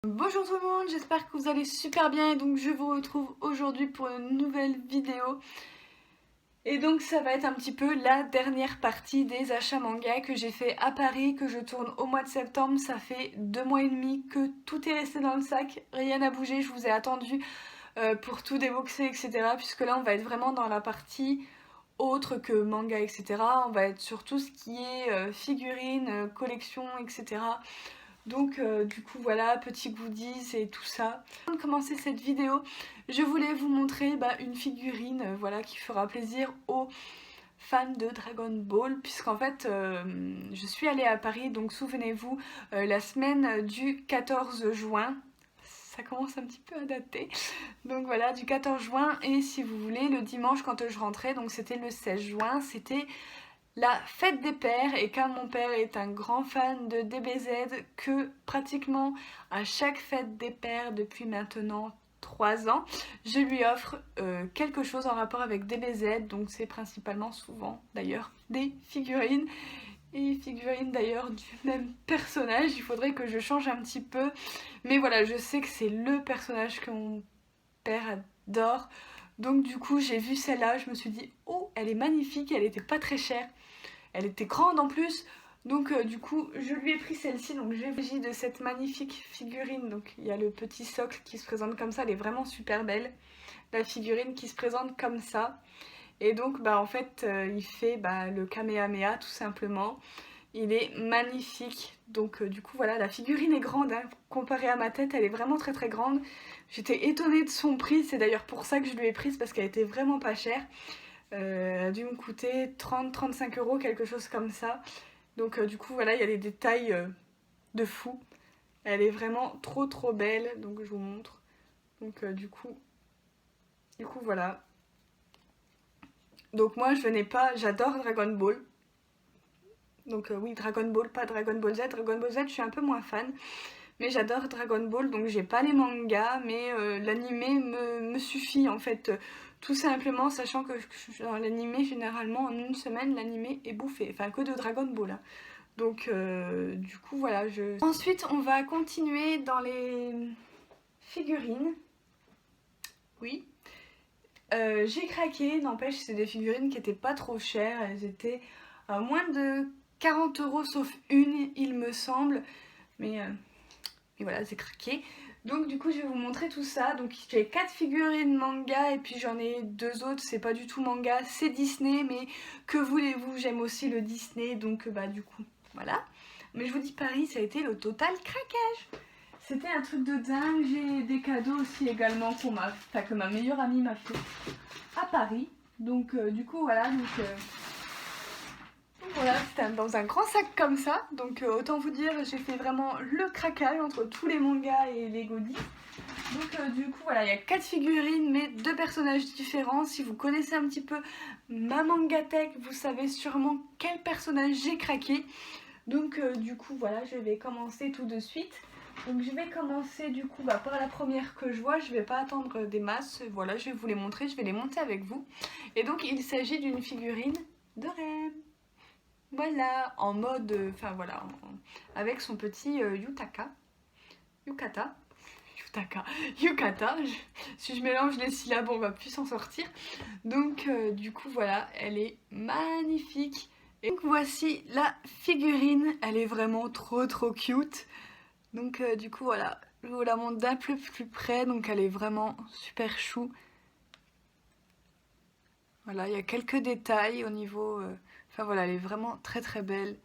Bonjour tout le monde, j'espère que vous allez super bien et donc je vous retrouve aujourd'hui pour une nouvelle vidéo. Et donc ça va être un petit peu la dernière partie des achats manga que j'ai fait à Paris, que je tourne au mois de septembre. Ça fait 2 mois et demi que tout est resté dans le sac, rien n'a bougé, je vous ai attendu pour tout déboxer, etc. Puisque là on va être vraiment dans la partie autre que manga, etc. On va être sur tout ce qui est figurines, collections, etc. Donc du coup voilà, petits goodies et tout ça. Avant de commencer cette vidéo, je voulais vous montrer une figurine voilà, qui fera plaisir aux fans de Dragon Ball, puisqu'en fait je suis allée à Paris, donc souvenez-vous, la semaine du 14 juin. Ça commence un petit peu à dater. Donc voilà, du 14 juin, et si vous voulez, le dimanche quand je rentrais, donc c'était le 16 juin, c'était la fête des pères, et comme mon père est un grand fan de DBZ, que pratiquement à chaque fête des pères depuis maintenant 3 ans, je lui offre quelque chose en rapport avec DBZ, donc c'est principalement souvent d'ailleurs des figurines, et figurines d'ailleurs du même personnage. Il faudrait que je change un petit peu, mais voilà, je sais que c'est le personnage que mon père adore. Donc du coup j'ai vu celle-là, je me suis dit oh elle est magnifique, elle était pas très chère. Elle était grande en plus, donc du coup je lui ai pris celle-ci. Donc j'ai agi de cette magnifique figurine. Donc il y a le petit socle qui se présente comme ça, elle est vraiment super belle. La figurine qui se présente comme ça. Et donc en fait il fait le Kamehameha tout simplement. Il est magnifique. Donc du coup voilà, la figurine est grande, hein. Comparée à ma tête, elle est vraiment très très grande. J'étais étonnée de son prix, c'est d'ailleurs pour ça que je lui ai prise, parce qu'elle était vraiment pas chère. Elle a dû me coûter 30-35 euros, quelque chose comme ça. Donc du coup voilà, il y a des détails de fou. Elle est vraiment trop trop belle, donc je vous montre. Donc du coup voilà. Donc moi je venais pas, j'adore Dragon Ball. Donc oui, Dragon Ball, pas Dragon Ball Z. Dragon Ball Z, je suis un peu moins fan. Mais j'adore Dragon Ball, donc j'ai pas les mangas, mais l'animé me suffit en fait. Tout simplement, sachant que dans l'animé, généralement, en une semaine, l'animé est bouffé. Enfin, que de Dragon Ball, hein. Donc, du coup, voilà. Ensuite, on va continuer dans les figurines. Oui. J'ai craqué, n'empêche, c'est des figurines qui étaient pas trop chères. Elles étaient à moins de 40 euros, sauf une, il me semble. Mais et voilà, c'est craqué. Donc du coup je vais vous montrer tout ça. Donc j'ai 4 figurines manga et puis j'en ai 2 autres, c'est pas du tout manga, c'est Disney, mais que voulez-vous, j'aime aussi le Disney, donc du coup voilà. Mais je vous dis, Paris, ça a été le total craquage. C'était un truc de dingue. J'ai des cadeaux aussi également que ma meilleure amie m'a fait à Paris. Donc du coup voilà, voilà, c'était dans un grand sac comme ça. Donc autant vous dire, j'ai fait vraiment le craquage entre tous les mangas et les goodies. Donc du coup voilà, il y a 4 figurines mais 2 personnages différents. Si vous connaissez un petit peu ma mangatech, vous savez sûrement quel personnage j'ai craqué. Donc du coup voilà, je vais commencer tout de suite. Donc je vais commencer du coup par la première que je vois. Je vais pas attendre des masses. Voilà, je vais vous les montrer, je vais les monter avec vous. Et donc il s'agit d'une figurine de Rem. Voilà, en mode, enfin voilà, avec son petit yukata, si je mélange les syllabes on va plus s'en sortir. Donc du coup voilà, elle est magnifique. Et donc voici la figurine, elle est vraiment trop trop cute. Donc du coup voilà, je vous la montre d'un peu plus près, donc elle est vraiment super chou. Voilà, il y a quelques détails au niveau... Enfin voilà, elle est vraiment très très belle.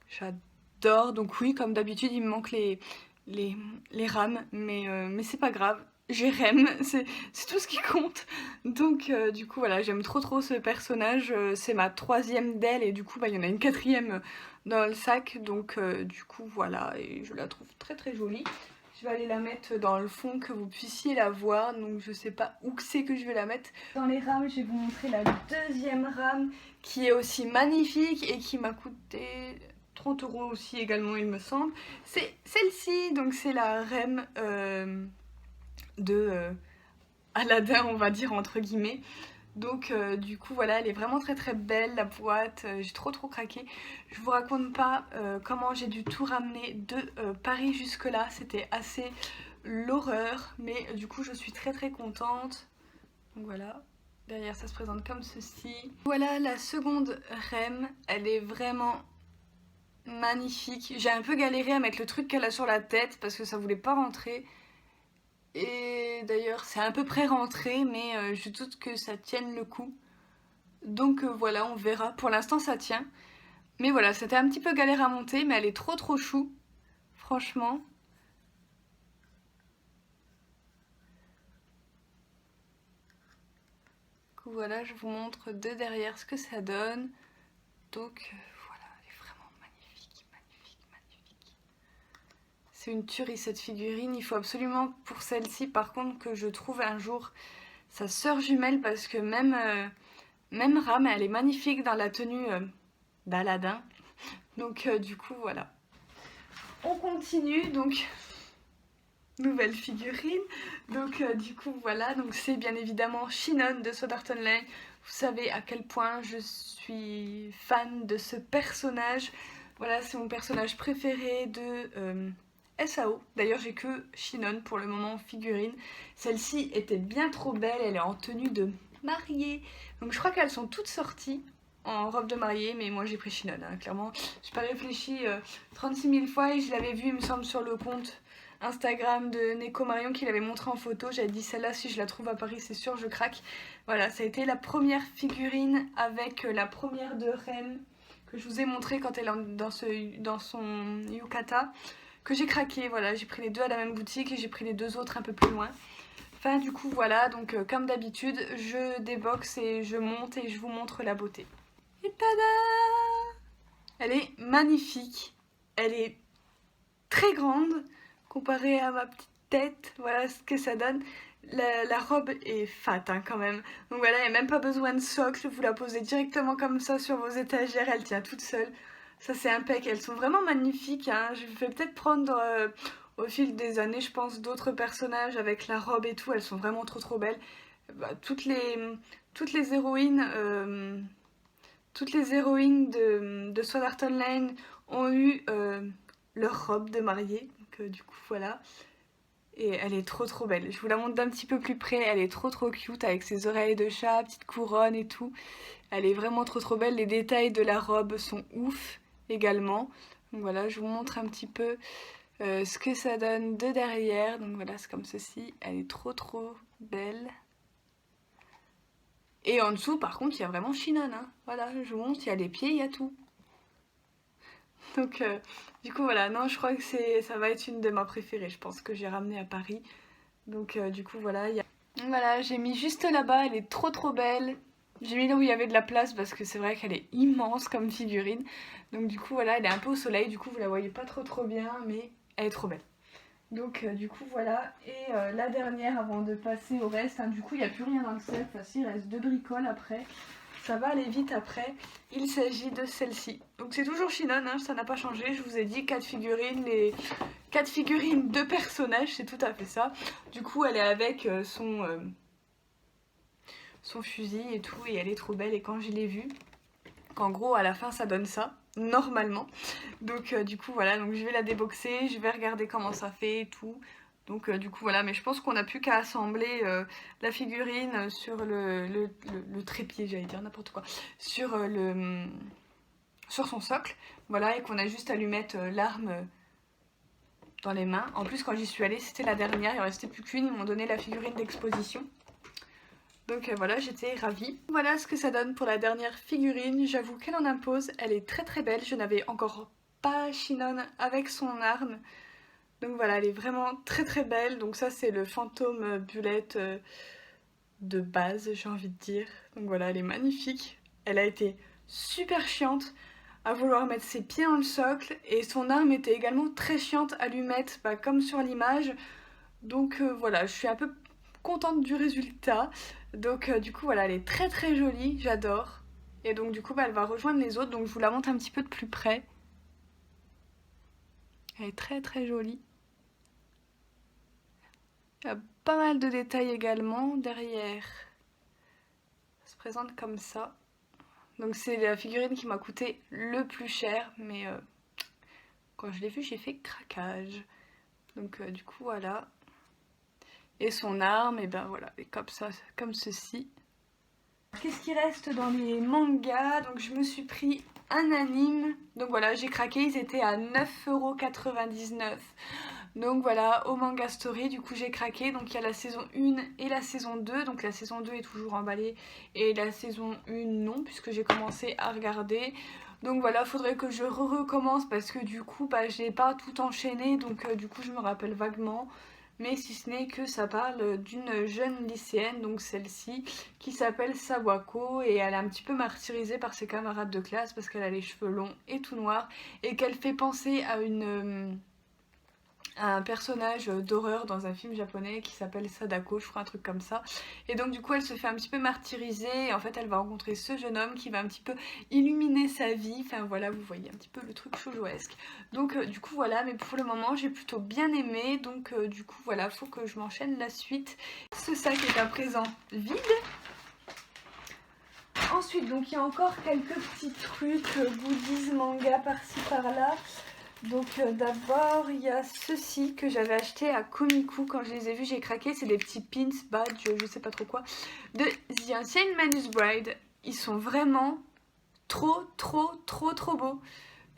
J'adore. Donc oui, comme d'habitude, il me manque les rames, mais c'est pas grave. J'ai Rem, c'est tout ce qui compte. Donc du coup voilà, j'aime trop trop ce personnage. C'est ma 3e d'elle et du coup il y en a une 4e dans le sac. Donc du coup voilà, et je la trouve très très jolie. Je vais aller la mettre dans le fond que vous puissiez la voir. Donc je sais pas où c'est que je vais la mettre. Dans les rames, je vais vous montrer la 2e rame qui est aussi magnifique et qui m'a coûté 30 euros aussi également il me semble. C'est celle-ci, donc c'est la Rem de Aladdin, on va dire entre guillemets. Donc du coup voilà, elle est vraiment très très belle la boîte, j'ai trop craqué. Je vous raconte pas comment j'ai dû tout ramener de Paris jusque là, c'était assez l'horreur, mais du coup je suis très contente. Donc voilà, derrière ça se présente comme ceci. Voilà la seconde REM, elle est vraiment magnifique. J'ai un peu galéré à mettre le truc qu'elle a sur la tête parce que ça voulait pas rentrer. Et d'ailleurs c'est à peu près rentré, mais je doute que ça tienne le coup. Donc voilà, on verra. Pour l'instant ça tient. Mais voilà, c'était un petit peu galère à monter, mais elle est trop chou. Franchement. Voilà, je vous montre de derrière ce que ça donne. Donc voilà, elle est vraiment magnifique. C'est une tuerie cette figurine. Il faut absolument pour celle-ci par contre que je trouve un jour sa sœur jumelle parce que même Ram, elle est magnifique dans la tenue d'Aladin. Donc du coup voilà. On continue donc nouvelle figurine. Donc du coup voilà, donc c'est bien évidemment Shinon de Sword Art Online. Vous savez à quel point je suis fan de ce personnage. Voilà, c'est mon personnage préféré de SAO. D'ailleurs j'ai que Shinon pour le moment en figurine. Celle-ci était bien trop belle, elle est en tenue de mariée. Donc je crois qu'elles sont toutes sorties en robe de mariée, mais moi j'ai pris Shinon, hein, clairement. J'ai pas réfléchi 36 000 fois et je l'avais vu il me semble sur le compte Instagram de Neko Marion qui l'avait montré en photo. J'avais dit celle-là si je la trouve à Paris c'est sûr je craque. Voilà, ça a été la première figurine avec la première de Rem que je vous ai montré quand elle est dans son yukata, que j'ai craqué. Voilà, j'ai pris les deux à la même boutique et j'ai pris les deux autres un peu plus loin. Enfin du coup voilà, donc comme d'habitude je déboxe et je monte et je vous montre la beauté. Et tada! Elle est magnifique, elle est très grande comparée à ma petite tête, voilà ce que ça donne. La robe est fat hein, quand même, donc voilà, il n'y a même pas besoin de socle, vous la posez directement comme ça sur vos étagères, elle tient toute seule. Ça c'est impec, elles sont vraiment magnifiques, hein. Je vais peut-être prendre au fil des années, je pense, d'autres personnages avec la robe et tout, elles sont vraiment trop belles. Bah, toutes les héroïnes de Sword Art Online ont eu leur robe de mariée. Donc du coup voilà. Et elle est trop belle. Je vous la montre d'un petit peu plus près. Elle est trop cute avec ses oreilles de chat, petite couronne et tout. Elle est vraiment trop belle. Les détails de la robe sont ouf également. Donc voilà, je vous montre un petit peu ce que ça donne de derrière. Donc voilà, c'est comme ceci. Elle est trop belle. Et en dessous, par contre, il y a vraiment Shinon. Hein. Voilà, je vous montre, il y a les pieds, il y a tout. Donc, du coup, voilà. Non, je crois que ça va être une de mes préférées. Je pense que j'ai ramené à Paris. Donc, du coup, voilà. Voilà, j'ai mis juste là-bas. Elle est trop belle. J'ai mis là où il y avait de la place parce que c'est vrai qu'elle est immense comme figurine. Donc, du coup, voilà, elle est un peu au soleil. Du coup, vous la voyez pas trop bien, mais elle est trop belle. Donc du coup voilà, et la dernière avant de passer au reste, hein, du coup il n'y a plus rien dans le set, enfin il reste 2 bricoles après, ça va aller vite après, il s'agit de celle-ci. Donc c'est toujours Shinon, hein, ça n'a pas changé, je vous ai dit 4 figurines, les 4 figurines de personnages, c'est tout à fait ça. Du coup elle est avec son fusil et tout, et elle est trop belle, et quand je l'ai vue, qu'en gros à la fin ça donne ça, normalement. Donc du coup voilà, donc je vais la déboxer, je vais regarder comment ça fait et tout. Donc du coup voilà, mais je pense qu'on n'a plus qu'à assembler la figurine sur le trépied, j'allais dire n'importe quoi, sur son socle, voilà, et qu'on a juste à lui mettre l'arme dans les mains. En plus quand j'y suis allée, c'était la dernière, il en restait plus qu'une, ils m'ont donné la figurine d'exposition. Donc voilà, j'étais ravie. Voilà ce que ça donne pour la dernière figurine. J'avoue qu'elle en impose. Elle est très belle. Je n'avais encore pas Shinon avec son arme. Donc voilà, elle est vraiment très belle. Donc ça, c'est le fantôme bullet de base, j'ai envie de dire. Donc voilà, elle est magnifique. Elle a été super chiante à vouloir mettre ses pieds dans le socle. Et son arme était également très chiante à lui mettre, bah, comme sur l'image. Donc voilà, je suis un peu contente du résultat. Donc du coup voilà, elle est très jolie, j'adore. Et donc du coup bah, elle va rejoindre les autres, donc je vous la montre un petit peu de plus près. Elle est très jolie. Il y a pas mal de détails également derrière présente comme ça. Donc c'est la figurine qui m'a coûté le plus cher, mais quand je l'ai vue j'ai fait craquage. Donc du coup voilà. Et son arme, et ben voilà, et comme ça, comme ceci. Qu'est-ce qui reste dans les mangas? Donc je me suis pris un anime. Donc voilà, j'ai craqué, ils étaient à 9,99 €. Donc voilà, au Manga Story, du coup j'ai craqué. Donc il y a la saison 1 et la saison 2. Donc la saison 2 est toujours emballée et la saison 1 non, puisque j'ai commencé à regarder. Donc voilà, faudrait que je recommence parce que du coup bah, j'ai pas tout enchaîné. Donc du coup je me rappelle vaguement. Mais si ce n'est que ça parle d'une jeune lycéenne, donc celle-ci, qui s'appelle Sawako, et elle est un petit peu martyrisée par ses camarades de classe parce qu'elle a les cheveux longs et tout noirs, et qu'elle fait penser à un personnage d'horreur dans un film japonais qui s'appelle Sadako, je crois, un truc comme ça. Et donc du coup elle se fait un petit peu martyriser, et en fait elle va rencontrer ce jeune homme qui va un petit peu illuminer sa vie. Enfin voilà, vous voyez un petit peu le truc shoujoesque. Donc du coup voilà, mais pour le moment j'ai plutôt bien aimé. Donc du coup voilà, faut que je m'enchaîne la suite. Ce sac est à présent vide. Ensuite donc il y a encore quelques petits trucs, goodies, manga par-ci par-là. Donc d'abord il y a ceci que j'avais acheté à Komiku. Quand je les ai vus j'ai craqué. C'est des petits pins, badges, je sais pas trop quoi, de The Insane Manus Bride. Ils sont vraiment trop beaux.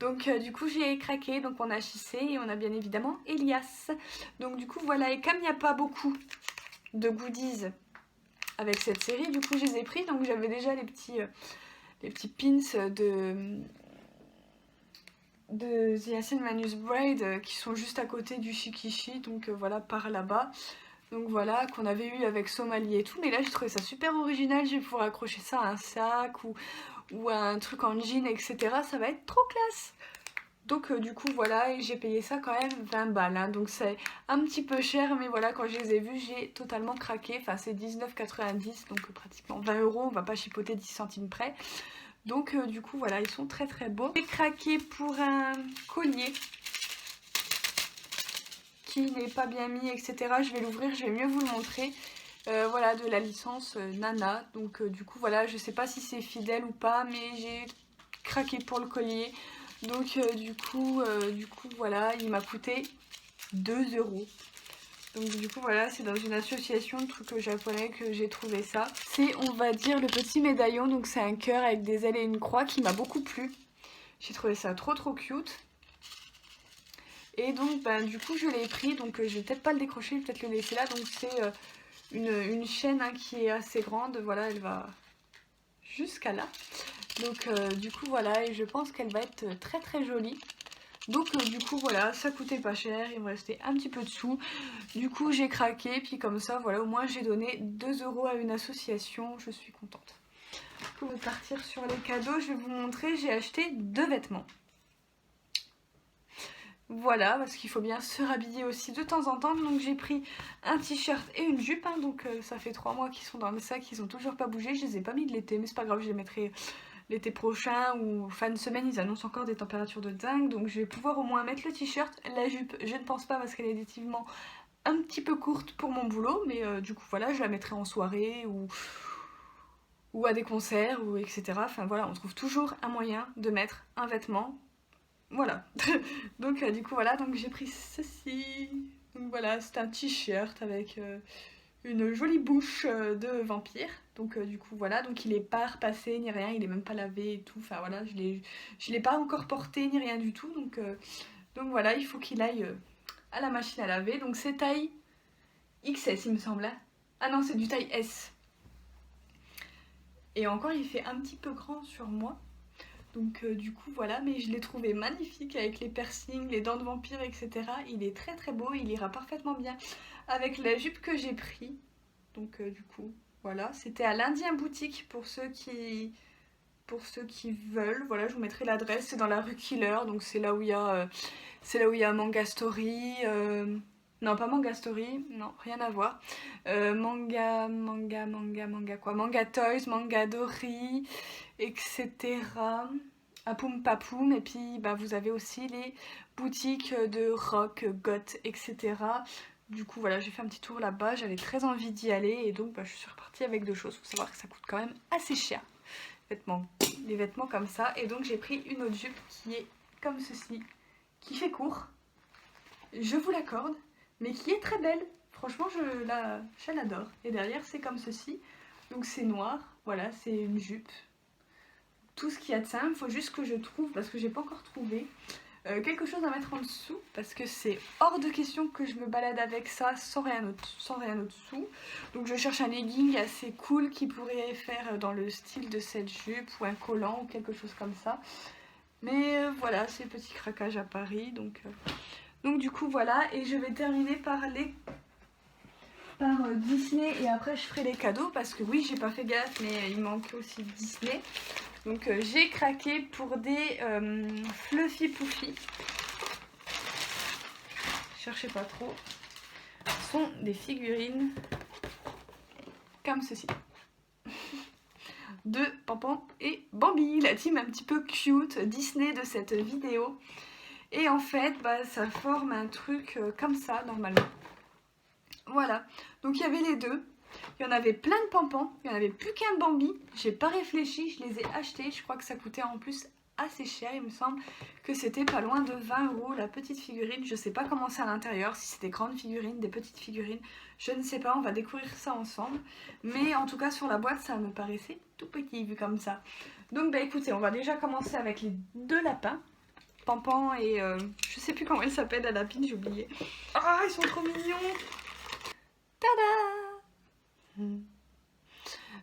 Donc du coup j'ai craqué. Donc on a Chissé et on a bien évidemment Elias. Donc du coup voilà, et comme il n'y a pas beaucoup de goodies avec cette série, du coup je les ai pris. Donc j'avais déjà les petits pins de The Insane Manus Bride qui sont juste à côté du Shikishi, donc voilà, par là-bas. Donc voilà, qu'on avait eu avec Somali et tout, mais là j'ai trouvé ça super original. Je vais pouvoir accrocher ça à un sac ou à un truc en jean, etc. Ça va être trop classe. Donc du coup voilà, et j'ai payé ça quand même 20 balles, hein. Donc c'est un petit peu cher, mais voilà, quand je les ai vus j'ai totalement craqué. Enfin c'est 19,90 €, donc pratiquement 20 €, on va pas chipoter 10 centimes près. Donc du coup voilà, ils sont très beaux. J'ai craqué pour un collier qui n'est pas bien mis, etc. Je vais l'ouvrir, je vais mieux vous le montrer. Voilà, de la licence Nana. Donc du coup voilà, je sais pas si c'est fidèle ou pas, mais j'ai craqué pour le collier. Donc du coup voilà, il m'a coûté 2 €. Donc du coup voilà, c'est dans une association de trucs japonais que j'ai trouvé ça. C'est, on va dire, le petit médaillon. Donc c'est un cœur avec des ailes et une croix qui m'a beaucoup plu. J'ai trouvé ça trop cute. Et donc ben, du coup je l'ai pris. Donc je vais peut-être pas le décrocher, peut-être le laisser là. Donc c'est une chaîne hein, qui est assez grande. Voilà, elle va jusqu'à là. Donc du coup voilà, et je pense qu'elle va être très jolie. Donc du coup voilà, ça coûtait pas cher, il me restait un petit peu de sous. Du coup j'ai craqué, puis comme ça voilà, au moins j'ai donné 2 € à une association, je suis contente. Pour partir sur les cadeaux, je vais vous montrer, j'ai acheté 2 vêtements. Voilà, parce qu'il faut bien se rhabiller aussi de temps en temps. Donc j'ai pris un t-shirt et une jupe, hein. Donc ça fait 3 mois qu'ils sont dans le sac, ils ont toujours pas bougé. Je les ai pas mis de l'été, mais c'est pas grave, je les mettrai l'été prochain ou fin de semaine. Ils annoncent encore des températures de dingue, donc je vais pouvoir au moins mettre le t-shirt. La jupe, je ne pense pas parce qu'elle est effectivement un petit peu courte pour mon boulot, mais du coup voilà, je la mettrai en soirée ou à des concerts ou etc. Enfin voilà, on trouve toujours un moyen de mettre un vêtement. Voilà. Donc du coup voilà, donc j'ai pris ceci. Donc voilà, c'est un t-shirt avec une jolie bouche de vampire. Donc du coup voilà, donc il est pas repassé ni rien, il est même pas lavé et tout. Enfin voilà, je l'ai pas encore porté ni rien du tout. Donc voilà, il faut qu'il aille à la machine à laver. Donc c'est taille XS il me semble, hein. Ah non, c'est du taille S. Et encore il fait un petit peu grand sur moi. Donc du coup voilà, mais je l'ai trouvé magnifique avec les piercings, les dents de vampire, etc. Il est très beau, il ira parfaitement bien avec la jupe que j'ai pris. Donc du coup voilà, c'était à l'Indien Boutique pour ceux qui veulent. Voilà, je vous mettrai l'adresse, c'est dans la rue Killer, donc c'est là où il y a Manga Story. Non, pas Manga Story, non, rien à voir. Manga quoi, Manga Toys, Manga Dory, etc. Apoum Papoum, et puis bah, vous avez aussi les boutiques de rock, goth, etc. du coup voilà, j'ai fait un petit tour là-bas, j'avais très envie d'y aller et donc je suis repartie avec 2 choses. Faut savoir que ça coûte quand même assez cher, les vêtements comme ça. Et donc j'ai pris une autre jupe qui est comme ceci, qui fait court, je vous l'accorde, mais qui est très belle. Franchement je l'adore. Et derrière c'est comme ceci, donc c'est noir, voilà, c'est une jupe. Tout ce qu'il y a de simple, il faut juste que je trouve, parce que j'ai pas encore trouvé, quelque chose à mettre en dessous, parce que c'est hors de question que je me balade avec ça sans rien au-dessous. Donc je cherche un legging assez cool qui pourrait faire dans le style de cette jupe, ou un collant, ou quelque chose comme ça. Mais voilà, c'est petit craquage à Paris, donc du coup voilà, et je vais terminer par Disney, et après je ferai les cadeaux, parce que oui, j'ai pas fait gaffe, mais il manque aussi Disney. Donc j'ai craqué pour des Fluffy Poofy. Cherchez pas trop. Ce sont des figurines comme ceci. De Pampan et Bambi, la team un petit peu cute Disney de cette vidéo. Et en fait, ça forme un truc comme ça normalement. Voilà, donc il y avait les deux. Il y en avait plein de Pampans, il n'y en avait plus qu'un de Bambi. J'ai pas réfléchi, je les ai achetés. Je crois que ça coûtait en plus assez cher. Il me semble que c'était pas loin de 20 € la petite figurine. Je sais pas comment c'est à l'intérieur, si c'est des grandes figurines, des petites figurines. Je ne sais pas, on va découvrir ça ensemble. Mais en tout cas sur la boîte ça me paraissait tout petit vu comme ça. Donc écoutez, on va déjà commencer avec les 2 lapins. Pampan et je sais plus comment elle s'appelle la lapine, j'ai oublié. Ah, ils sont trop mignons. Tada!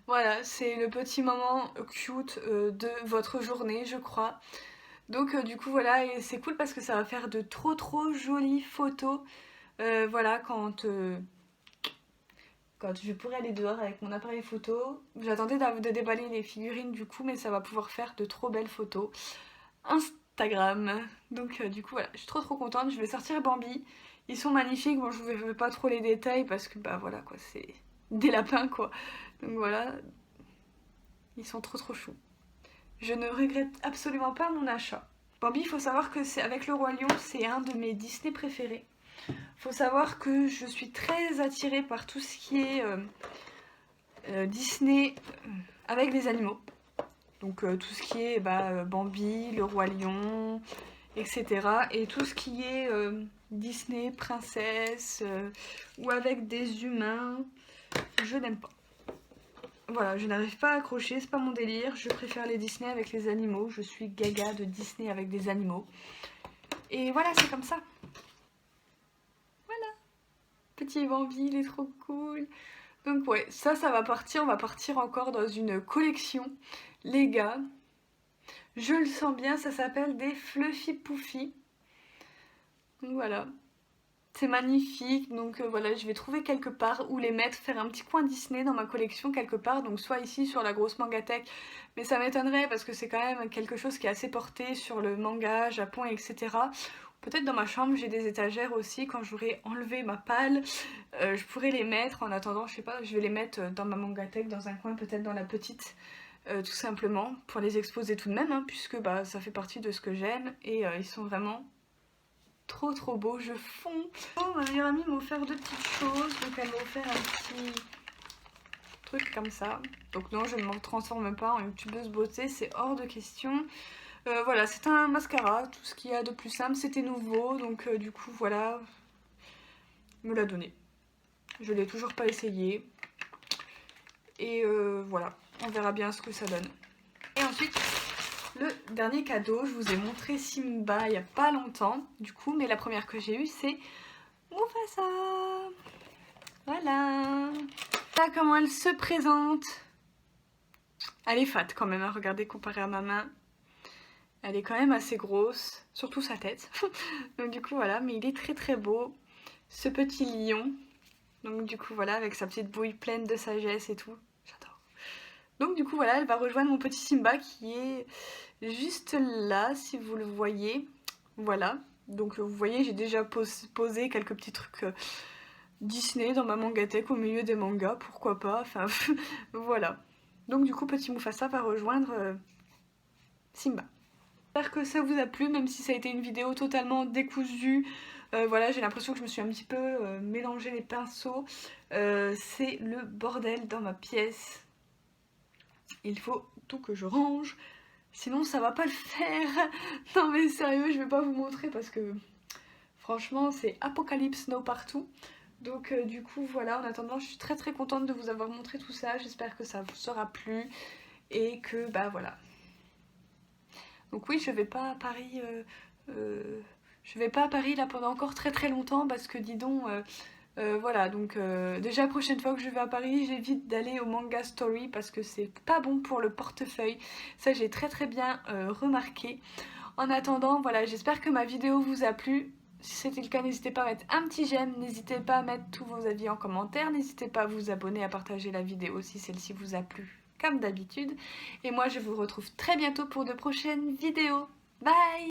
Voilà, c'est le petit moment cute de votre journée, je crois. Donc du coup voilà, et c'est cool parce que ça va faire de trop jolies photos. Voilà, quand je pourrai aller dehors avec mon appareil photo. J'attendais de déballer les figurines du coup, mais ça va pouvoir faire de trop belles photos Instagram. Donc du coup voilà, je suis trop contente. Je vais sortir Bambi. Ils sont magnifiques. Bon, je vous fais pas trop les détails parce que voilà quoi, c'est des lapins quoi. Donc voilà, ils sont trop choux. Je ne regrette absolument pas mon achat. Bambi, il faut savoir que c'est avec le Roi Lion, c'est un de mes Disney préférés. Faut savoir que je suis très attirée par tout ce qui est Disney avec des animaux. Donc tout ce qui est Bambi, le Roi Lion, etc. Et tout ce qui est Disney, princesse, ou avec des humains, je n'aime pas. Voilà, je n'arrive pas à accrocher, c'est pas mon délire. Je préfère les Disney avec les animaux. Je suis gaga de Disney avec des animaux. Et voilà, c'est comme ça. Voilà. Petit Bambi, il est trop cool. Donc ouais, ça va partir. On va partir encore dans une collection. Les gars, je le sens bien, ça s'appelle des Fluffy Poofy. Donc voilà. C'est magnifique, donc voilà, je vais trouver quelque part où les mettre, faire un petit coin Disney dans ma collection quelque part, donc soit ici sur la grosse mangatech, mais ça m'étonnerait parce que c'est quand même quelque chose qui est assez porté sur le manga, Japon, etc. Peut-être dans ma chambre j'ai des étagères aussi, quand j'aurai enlevé ma palle, je pourrais les mettre. En attendant, je sais pas, je vais les mettre dans ma mangatech, dans un coin, peut-être dans la petite, tout simplement, pour les exposer tout de même, hein, puisque ça fait partie de ce que j'aime, et ils sont vraiment trop beau, je fonds. Oh, ma meilleure amie m'a offert 2 petites choses, donc elle m'a offert un petit truc comme ça. Donc non, je ne me transforme pas en youtubeuse beauté, c'est hors de question. Voilà, c'est un mascara, tout ce qu'il y a de plus simple, c'était nouveau, donc du coup voilà, me l'a donné. Je l'ai toujours pas essayé. Et voilà, on verra bien ce que ça donne. Et ensuite, le dernier cadeau, je vous ai montré Simba il n'y a pas longtemps, du coup, mais la première que j'ai eue, c'est Mufasa. Voilà. Là, comment elle se présente. Elle est fat quand même, hein, regardez, comparée à ma main. Elle est quand même assez grosse, surtout sa tête. Donc du coup, voilà, mais il est très beau, ce petit lion. Donc du coup, voilà, avec sa petite bouille pleine de sagesse et tout. J'adore. Donc du coup, voilà, elle va rejoindre mon petit Simba qui est juste là, si vous le voyez. Voilà, donc vous voyez, j'ai déjà posé quelques petits trucs Disney dans ma mangatech au milieu des mangas, pourquoi pas, enfin voilà. Donc du coup, petit Mufasa va rejoindre Simba. J'espère que ça vous a plu, même si ça a été une vidéo totalement décousue, Voilà, j'ai l'impression que je me suis un petit peu mélangé les pinceaux. C'est le bordel dans ma pièce. Il faut tout que je range, sinon ça va pas le faire. Non mais sérieux, je vais pas vous montrer parce que franchement c'est apocalypse now partout. Donc du coup voilà, en attendant je suis très très contente de vous avoir montré tout ça. J'espère que ça vous sera plu et que bah voilà. Donc oui, je vais pas à Paris, je vais pas à Paris là pendant encore très très longtemps parce que dis donc, voilà, donc déjà la prochaine fois que je vais à Paris, j'évite d'aller au Manga Story parce que c'est pas bon pour le portefeuille. Ça j'ai très très bien remarqué. En attendant, voilà, j'espère que ma vidéo vous a plu. Si c'était le cas, n'hésitez pas à mettre un petit j'aime, n'hésitez pas à mettre tous vos avis en commentaire, n'hésitez pas à vous abonner, à partager la vidéo si celle-ci vous a plu, comme d'habitude. Et moi, je vous retrouve très bientôt pour de prochaines vidéos. Bye!